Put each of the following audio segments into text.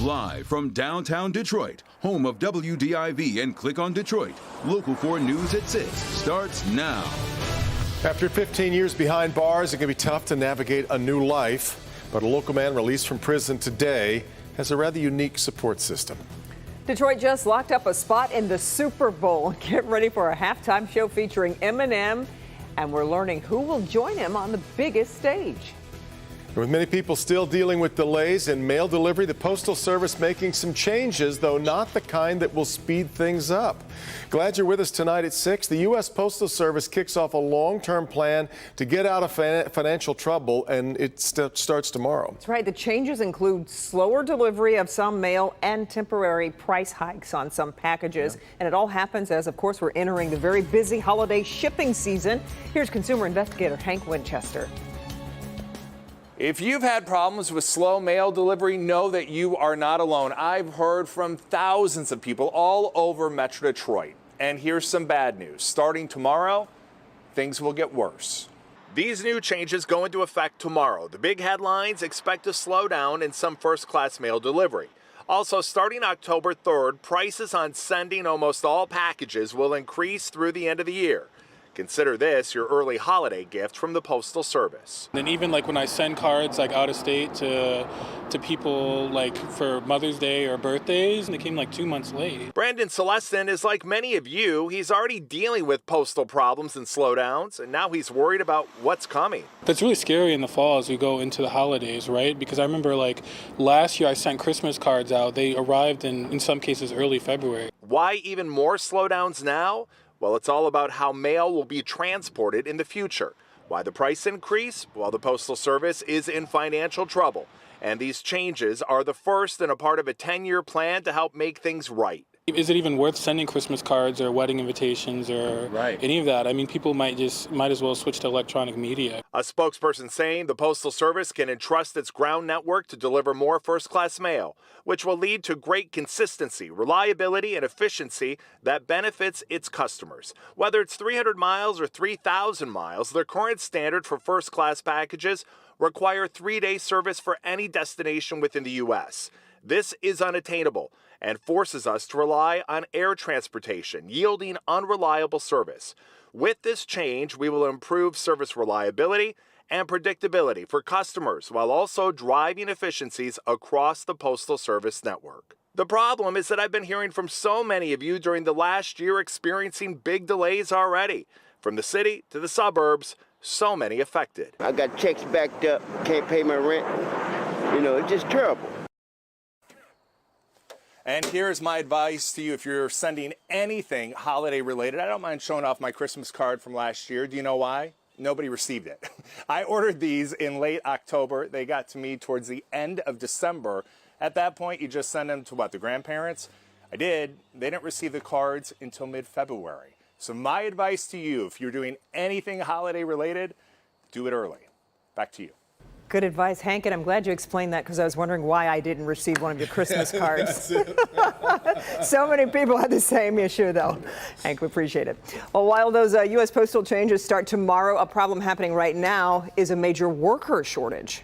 Live from downtown Detroit, home of WDIV and Click on Detroit, Local 4 News at 6 starts now. After 15 years behind bars, it can be tough to navigate a new life. But a local man released from prison today has a rather unique support system. Detroit just locked up a spot in the Super Bowl. Get ready for a halftime show featuring Eminem, and we're learning who will join him on the biggest stage. With many people still dealing with delays in mail delivery, the Postal Service making some changes, though not the kind that will speed things up. Glad you're with us tonight at 6. The U.S. Postal Service kicks off a long-term plan to get out of financial trouble, and it starts tomorrow. That's right. The changes include slower delivery of some mail and temporary price hikes on some packages. Yeah. And it all happens as, of course, we're entering the very busy holiday shipping season. Here's consumer investigator Hank Winchester. If you've had problems with slow mail delivery, know that you are not alone. I've heard from thousands of people all over Metro Detroit. And here's some bad news. Starting tomorrow, things will get worse. These new changes go into effect tomorrow. The big headlines expect a slowdown in some first-class mail delivery. Also, starting October 3rd, prices on sending almost all packages will increase through the end of the year. Consider this your early holiday gift from the Postal Service. And even like when I send cards like out of state to people like for Mother's Day or birthdays, and they came like 2 months late. Brandon Celestin is like many of you. He's already dealing with postal problems and slowdowns, and now he's worried about what's coming. That's really scary in the fall as we go into the holidays, right? Because I remember like last year I sent Christmas cards out. They arrived in some cases early February. Why even more slowdowns now? Well, it's all about how mail will be transported in the future. Why the price increase? Well, the Postal Service is in financial trouble. And these changes are the first and a part of a 10-year plan to help make things right. Is it even worth sending Christmas cards or wedding invitations or any of that? I mean, people might as well switch to electronic media. A spokesperson saying the Postal Service can entrust its ground network to deliver more first-class mail, which will lead to great consistency, reliability, and efficiency that benefits its customers. Whether it's 300 miles or 3,000 miles, the current standard for first-class packages require 3-day service for any destination within the U.S. This is unattainable and forces us to rely on air transportation, yielding unreliable service. With this change, we will improve service reliability and predictability for customers while also driving efficiencies across the Postal Service network. The problem is that I've been hearing from so many of you during the last year experiencing big delays already. From the city to the suburbs, so many affected. I got checks backed up, can't pay my rent. You know, it's just terrible. And here's my advice to you if you're sending anything holiday related. I don't mind showing off my Christmas card from last year. Do you know why? Nobody received it. I ordered these in late October. They got to me towards the end of December. At that point, you just send them to what, the grandparents? I did. They didn't receive the cards until mid-February. So my advice to you, if you're doing anything holiday related, do it early. Back to you. Good advice, Hank, and I'm glad you explained that because I was wondering why I didn't receive one of your Christmas cards. So many people had the same issue, though. Hank, we appreciate it. Well, while those U.S. postal changes start tomorrow, a problem happening right now is a major worker shortage.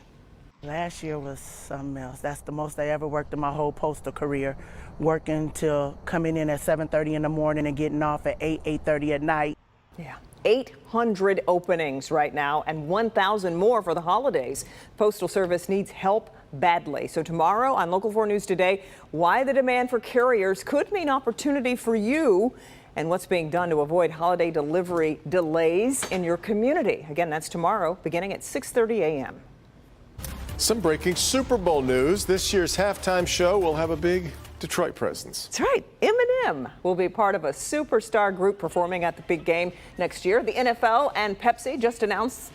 Last year was something else. That's the most I ever worked in my whole postal career, working till coming in at 7:30 in the morning and getting off at 8:30 at night. Yeah. 800 openings right now and 1,000 more for the holidays. Postal Service needs help badly. So tomorrow on Local 4 News Today, why the demand for carriers could mean opportunity for you and what's being done to avoid holiday delivery delays in your community. Again, that's tomorrow beginning at 6:30 a.m. Some breaking Super Bowl news. This year's halftime show will have a big Detroit presence. That's right. Eminem will be part of a superstar group performing at the big game next year. The NFL and Pepsi just announced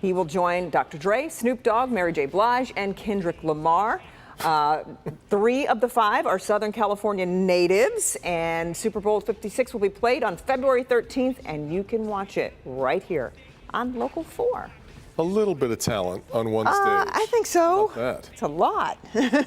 he will join Dr. Dre, Snoop Dogg, Mary J. Blige, and Kendrick Lamar. 3 of the 5 are Southern California natives, and Super Bowl 56 will be played on February 13th, and you can watch it right here on Local 4. a little bit of talent on one stage. I think so. How about that? It's a lot.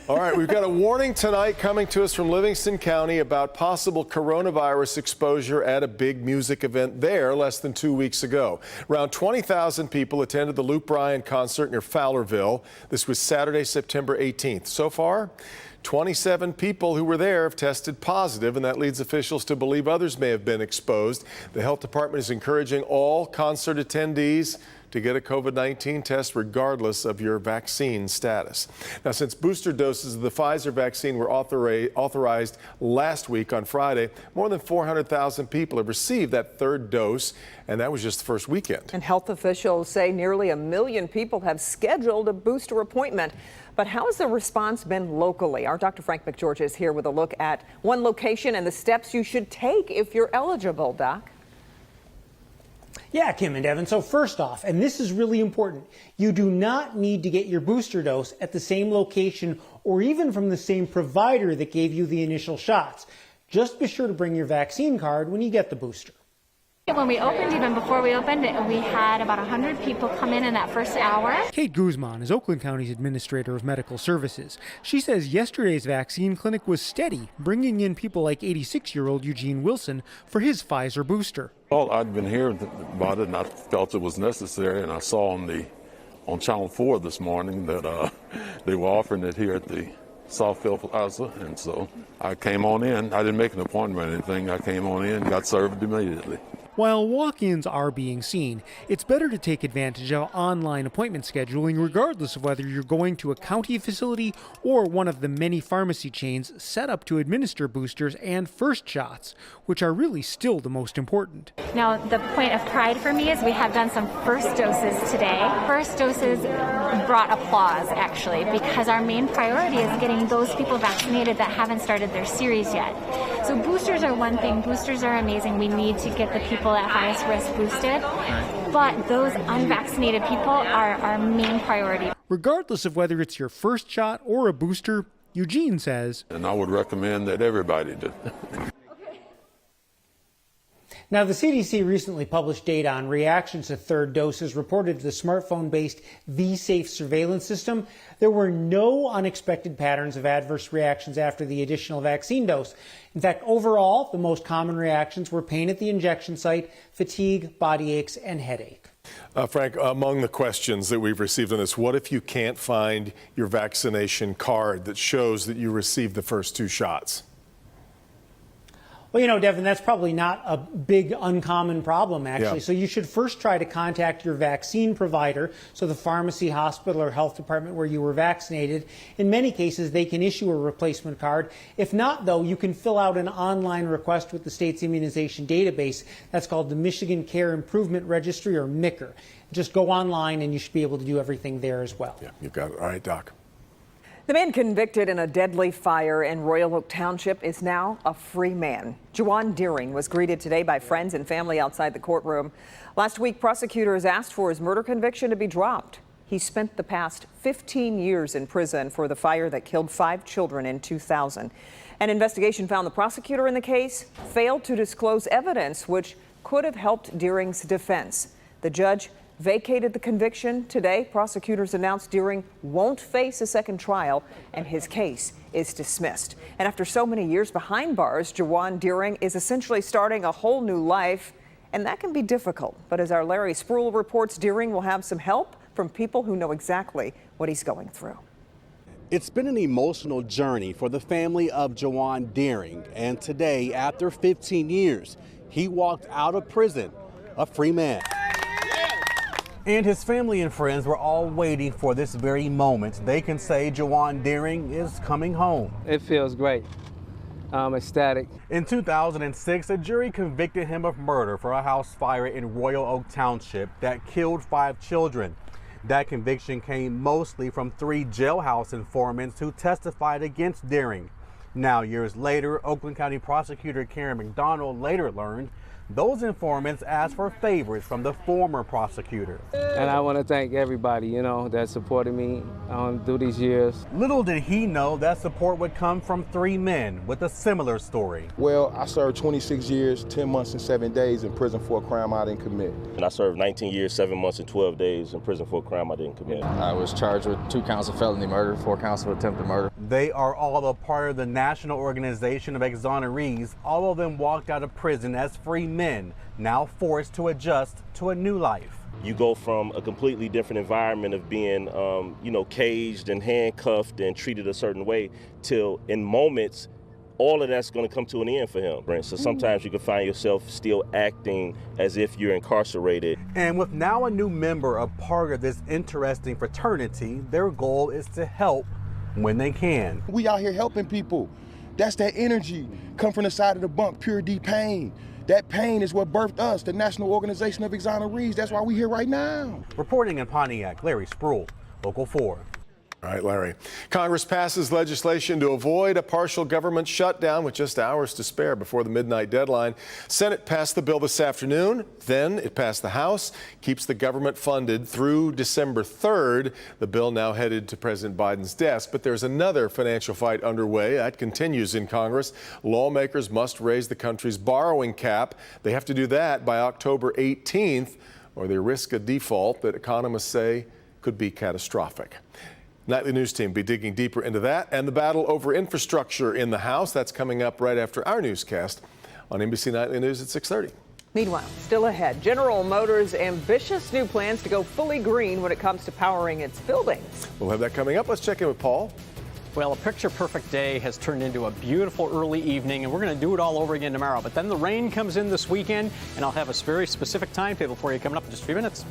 All right, we've got a warning tonight coming to us from Livingston County about possible coronavirus exposure at a big music event there less than 2 weeks ago. Around 20,000 people attended the Luke Bryan concert near Fowlerville. This was Saturday, September 18th. So far, 27 people who were there have tested positive, and that leads officials to believe others may have been exposed. The health department is encouraging all concert attendees to get a COVID-19 test regardless of your vaccine status. Now, since booster doses of the Pfizer vaccine were authorized last week on Friday, more than 400,000 people have received that third dose, and that was just the first weekend. And health officials say nearly 1 million people have scheduled a booster appointment. But how has the response been locally? Our Dr. Frank McGeorge is here with a look at one location and the steps you should take if you're eligible, Doc. Yeah, Kim and Devin. So first off, and this is really important, you do not need to get your booster dose at the same location or even from the same provider that gave you the initial shots. Just be sure to bring your vaccine card when you get the booster. When we opened, even before we opened, we had about 100 people come in that first hour. Kate Guzman is Oakland County's Administrator of Medical Services. She says yesterday's vaccine clinic was steady, bringing in people like 86-year-old Eugene Wilson for his Pfizer booster. Well, I'd been hearing about it, and I felt it was necessary, and I saw on Channel 4 this morning that they were offering it here at the Southfield Plaza, and so I came on in. I didn't make an appointment or anything. I came on in, got served immediately. While walk-ins are being seen, it's better to take advantage of online appointment scheduling regardless of whether you're going to a county facility or one of the many pharmacy chains set up to administer boosters and first shots, which are really still the most important. Now, the point of pride for me is we have done some first doses today. First doses brought applause, actually, because our main priority is getting those people vaccinated that haven't started their series yet. So boosters are one thing. Boosters are amazing. We need to get the people at highest risk boosted, but those unvaccinated people are our main priority. Regardless of whether it's your first shot or a booster, Eugene says, and I would recommend that everybody do. Now, the CDC recently published data on reactions to third doses reported to the smartphone-based V-Safe surveillance system. There were no unexpected patterns of adverse reactions after the additional vaccine dose. In fact, overall, the most common reactions were pain at the injection site, fatigue, body aches, and headache. Frank, among the questions that we've received on this, what if you can't find your vaccination card that shows that you received the first 2 shots? Well, you know, Devin, that's probably not a big uncommon problem, actually. Yeah. So you should first try to contact your vaccine provider, so the pharmacy, hospital, or health department where you were vaccinated. In many cases, they can issue a replacement card. If not, though, you can fill out an online request with the state's immunization database. That's called the Michigan Care Improvement Registry, or MICR. Just go online, and you should be able to do everything there as well. Yeah, you've got it. All right, Doc. The man convicted in a deadly fire in Royal Oak Township is now a free man. Juwan Deering was greeted today by friends and family outside the courtroom. Last week, prosecutors asked for his murder conviction to be dropped. He spent the past 15 years in prison for the fire that killed 5 children in 2000. An investigation found the prosecutor in the case failed to disclose evidence which could have helped Deering's defense. The judge vacated the conviction. Today, prosecutors announced Deering won't face a second trial and his case is dismissed. And after so many years behind bars, Juwan Deering is essentially starting a whole new life, and that can be difficult. But as our Larry Spruill reports, Deering will have some help from people who know exactly what he's going through. It's been an emotional journey for the family of Juwan Deering, and today, after 15 years, he walked out of prison a free man. And his family and friends were all waiting for this very moment. They can say Juwan Deering is coming home. It feels great. I'm ecstatic. In 2006, a jury convicted him of murder for a house fire in Royal Oak Township that killed 5 children. That conviction came mostly from 3 jailhouse informants who testified against Deering. Now, years later, Oakland County prosecutor Karen McDonald later learned Those informants asked for favors from the former prosecutor. And I want to thank everybody, that supported me through these years. Little did he know that support would come from 3 men with a similar story. Well, I served 26 years, 10 months and 7 days in prison for a crime I didn't commit. And I served 19 years, 7 months and 12 days in prison for a crime I didn't commit. I was charged with 2 counts of felony murder, 4 counts of attempted murder. They are all a part of the National Organization of Exonerees. All of them walked out of prison as free men, now forced to adjust to a new life. You go from a completely different environment of being, caged and handcuffed and treated a certain way till in moments, all of that's going to come to an end for him. So sometimes you can find yourself still acting as if you're incarcerated. And with now a new member, a part of this interesting fraternity, their goal is to help when they can. We out here helping people. That's that energy come from the side of the bunk, pure D pain. That pain is what birthed us, the National Organization of Exonerees. That's why we're here right now. Reporting in Pontiac, Larry Spruill, Local 4. All right, Larry. Congress passes legislation to avoid a partial government shutdown with just hours to spare before the midnight deadline. Senate passed the bill this afternoon. Then it passed the House, keeps the government funded through December 3rd. The bill now headed to President Biden's desk. But there's another financial fight underway. That continues in Congress. Lawmakers must raise the country's borrowing cap. They have to do that by October 18th, or they risk a default that economists say could be catastrophic. Nightly News team will be digging deeper into that and the battle over infrastructure in the House. That's coming up right after our newscast on NBC Nightly News at 6:30. Meanwhile, still ahead, General Motors' ambitious new plans to go fully green when it comes to powering its buildings. We'll have that coming up. Let's check in with Paul. Well, a picture-perfect day has turned into a beautiful early evening, and we're going to do it all over again tomorrow. But then the rain comes in this weekend, and I'll have a very specific timetable for you coming up in just a few minutes.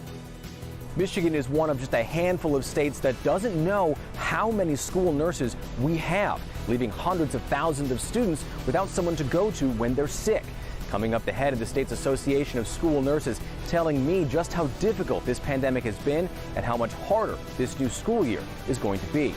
Michigan is one of just a handful of states that doesn't know how many school nurses we have, leaving hundreds of thousands of students without someone to go to when they're sick. Coming up, the head of the state's Association of School Nurses telling me just how difficult this pandemic has been and how much harder this new school year is going to be.